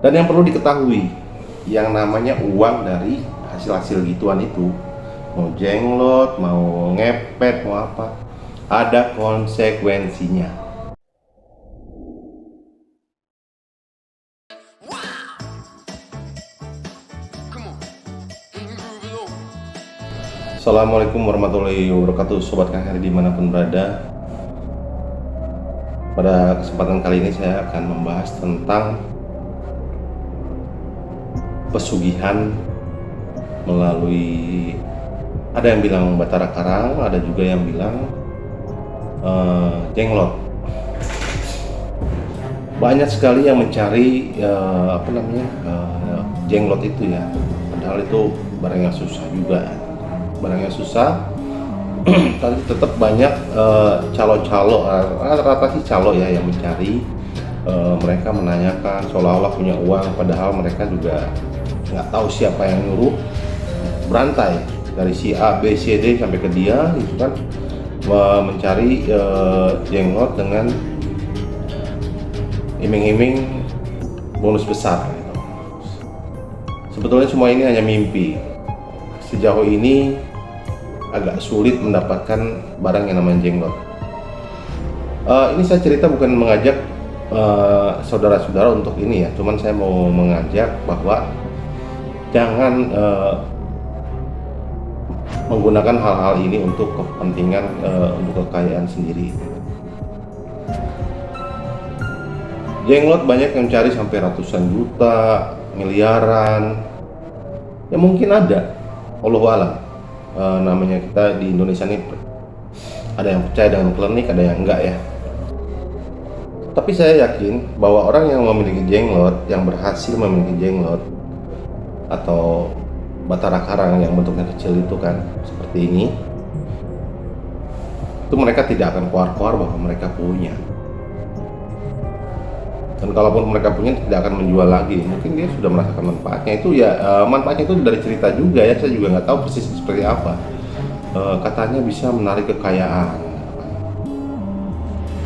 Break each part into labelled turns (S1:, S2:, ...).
S1: Dan yang perlu diketahui, yang namanya uang dari hasil-hasil gituan itu, mau jenglot, mau ngepet, mau apa, ada konsekuensinya. Assalamualaikum warahmatullahi wabarakatuh, Sobat Kang Heri dimanapun berada. Pada kesempatan kali ini saya akan membahas tentang pesugihan melalui, ada yang bilang Batara Karang, ada juga yang bilang jenglot. Banyak sekali yang mencari jenglot itu ya, padahal itu barang yang susah juga, barang yang susah. Tapi tetap banyak calo-calo, rata-rata sih calo ya yang mencari. Mereka menanyakan seolah-olah punya uang, padahal mereka juga nggak tahu siapa yang nyuruh, berantai dari si A, B, C, D sampai ke dia gitu kan, mencari jenglot dengan iming-iming bonus besar gitu. Sebetulnya semua ini hanya mimpi. Sejauh ini agak sulit mendapatkan barang yang namanya jenglot. Ini saya cerita bukan mengajak saudara-saudara untuk ini ya, cuman saya mau mengajak bahwa jangan menggunakan hal-hal ini untuk kepentingan, untuk kekayaan sendiri. Jenglot banyak yang cari sampai ratusan juta, miliaran, ya mungkin ada, wallahu alam. Namanya kita di Indonesia ini ada yang percaya dengan klinik, ada yang enggak ya. Tapi saya yakin bahwa orang yang memiliki jenglot, yang berhasil memiliki jenglot atau Batara Karang yang bentuknya kecil itu kan seperti ini, itu mereka tidak akan keluar-keluar bahwa mereka punya. Dan kalaupun mereka punya, tidak akan menjual lagi. Mungkin dia sudah merasakan manfaatnya. Itu ya, manfaatnya itu dari cerita juga ya. Saya juga nggak tahu persis seperti apa. Katanya bisa menarik kekayaan.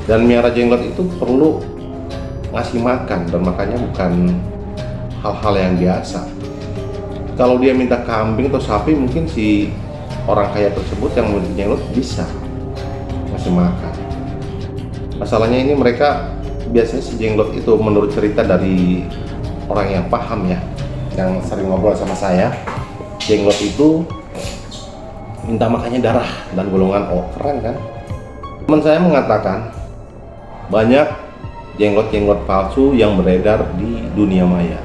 S1: Dan miara jenglot itu perlu ngasih makan, dan makanya bukan hal-hal yang biasa. Kalau dia minta kambing atau sapi, mungkin si orang kaya tersebut yang memiliki jenglot bisa ngasih makan. Masalahnya ini mereka biasanya si jenglot itu, menurut cerita dari orang yang paham ya, yang sering ngobrol sama saya, jenglot itu minta makannya darah dan golongan O. Keren kan? Teman saya mengatakan banyak jenglot-jenglot palsu yang beredar di dunia maya.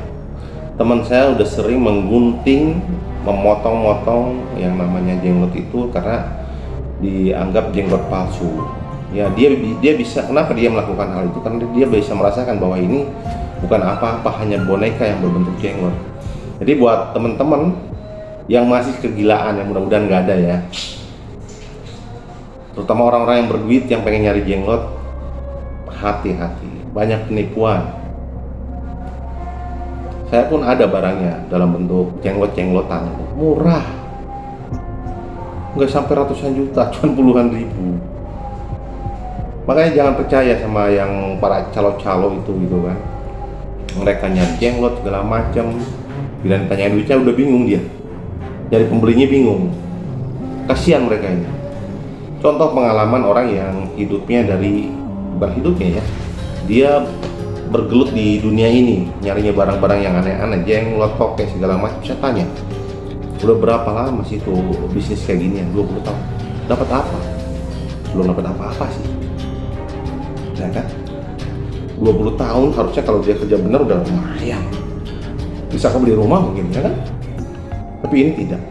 S1: Teman saya udah sering menggunting, memotong-motong yang namanya jenglot itu karena dianggap jenglot palsu. Ya, dia bisa, kenapa dia melakukan hal itu? Karena dia bisa merasakan bahwa ini bukan apa-apa, hanya boneka yang berbentuk jenglot. Jadi buat teman-teman yang masih kegilaan, yang mudah-mudahan nggak ada ya, terutama orang-orang yang berduit yang pengen nyari jenglot, hati-hati, banyak penipuan. Saya pun ada barangnya dalam bentuk jenglot-jenglotan, murah, nggak sampai ratusan juta, cuma puluhan ribu. Makanya jangan percaya sama yang para calo-calo itu gitu kan. Mereka nyari jenglot segala macam, bila ditanya duitnya udah bingung dia, jadi pembelinya bingung. Kasihan mereka ini. Contoh pengalaman orang yang hidupnya dari, bukan hidupnya ya, dia bergelut di dunia ini, nyarinya barang-barang yang aneh-aneh, jenglot, tokek segala macam. Saya tanya, udah berapa lama sih tuh bisnis kayak gini ya? 20 tahun. Dapat apa? Belum dapat apa-apa sih, ya kan? 20 tahun harusnya kalau dia kerja benar udah lumayan, bisa beli rumah mungkin, ya kan? Tapi ini tidak.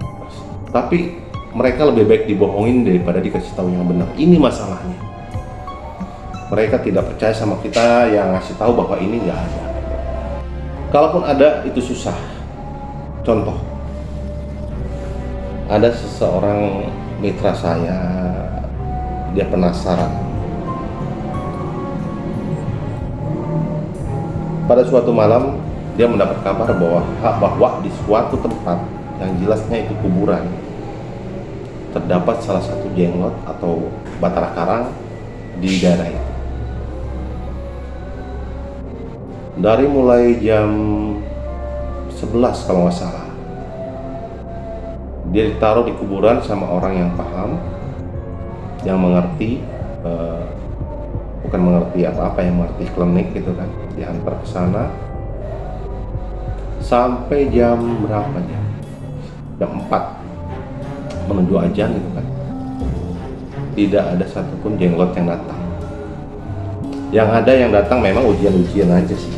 S1: Tapi mereka lebih baik dibohongin daripada dikasih tahu yang benar. Ini masalahnya. Mereka tidak percaya sama kita yang ngasih tahu bahwa ini nggak ada. Kalaupun ada, itu susah. Contoh, ada seseorang mitra saya, dia penasaran. Pada suatu malam dia mendapat kabar bahwa di suatu tempat yang jelasnya itu kuburan, terdapat salah satu jenglot atau Batara Karang di daerah itu. dari mulai jam 11 kalau nggak salah. Dia ditaruh di kuburan sama orang yang paham, yang mengerti, bukan mengerti apa-apa, yang mengerti klinik gitu kan. Diantar ke sana sampai jam berapa jam? Jam 4 menuju azan gitu kan. Tidak ada satupun jenglot yang datang. Yang ada yang datang memang ujian-ujian aja sih.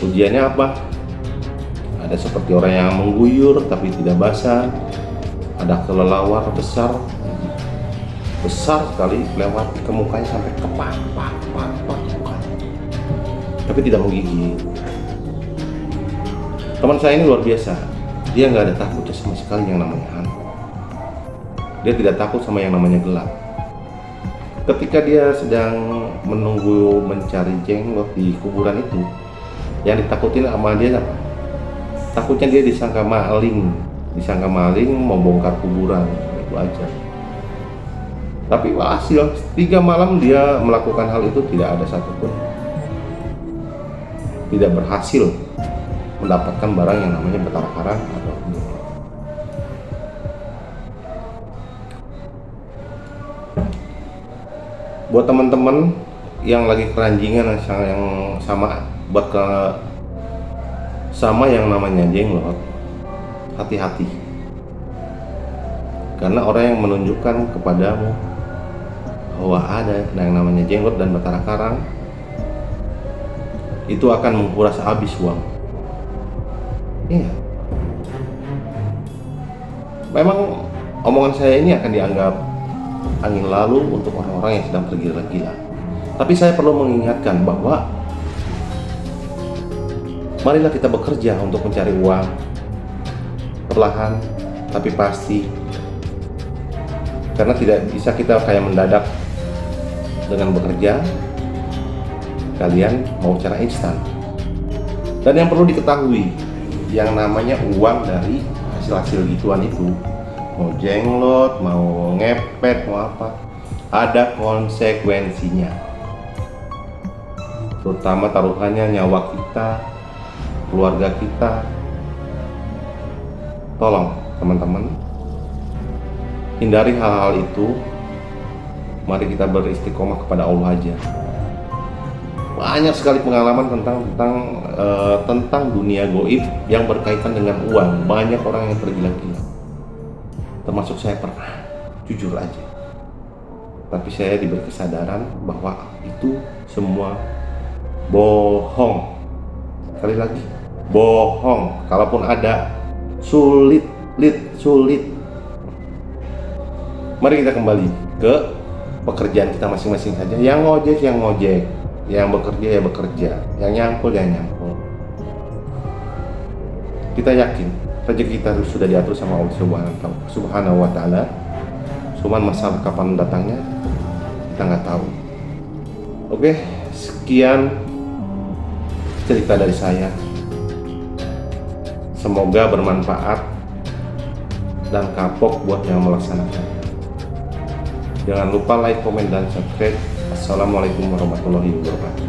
S1: Ujiannya apa? Ada seperti orang yang mengguyur tapi tidak basah. Ada kelelawar besar sekali lewat ke mukanya sampai kepak, tapi tidak menggigit. Teman saya ini luar biasa. Dia nggak ada takutnya sama sekali yang namanya hantu. Dia tidak takut sama yang namanya gelap. Ketika dia sedang menunggu mencari jenglot di kuburan itu, yang ditakutin sama dia apa? Takutnya dia disangka maling mau bongkar kuburan, itu aja. Tapi hasil 3 malam dia melakukan hal itu, tidak ada satupun tidak berhasil mendapatkan barang yang namanya Batara Karang atau buat teman-teman yang lagi keranjingan yang sama buat sama yang namanya jenglot, hati-hati, karena orang yang menunjukkan kepadamu bahwa ada yang namanya jenglot dan Batara Karang itu akan menguras habis uang. Iya. Memang omongan saya ini akan dianggap angin lalu untuk orang-orang yang sedang tergila-gila. Tapi saya perlu mengingatkan bahwa marilah kita bekerja untuk mencari uang, perlahan tapi pasti. Karena tidak bisa kita kayak mendadak dengan bekerja, kalian mau cara instan. Dan yang perlu diketahui, yang namanya uang dari hasil-hasil gituan itu, mau jenglot, mau ngepet, mau apa, ada konsekuensinya. Terutama taruhannya nyawa kita, keluarga kita. Tolong teman-teman, hindari hal-hal itu. Mari kita beristiqomah kepada Allah aja. Banyak sekali pengalaman tentang dunia goib yang berkaitan dengan uang. Banyak orang yang tergila-gila, termasuk saya pernah, jujur aja. Tapi saya diberi kesadaran bahwa itu semua bohong. Sekali lagi, bohong. Kalaupun ada, sulit. Mari kita kembali ke pekerjaan kita masing-masing saja. Yang ngojek, yang bekerja ya bekerja, yang nyangkul ya nyangkul. Kita yakin rezeki kita sudah diatur sama Allah Subhanahu wa Ta'ala. Cuman masalah kapan datangnya kita nggak tahu. Oke, sekian cerita dari saya. Semoga bermanfaat dan kapok buat yang melaksanakan. Jangan lupa like, komen, dan subscribe. Assalamualaikum warahmatullahi wabarakatuh.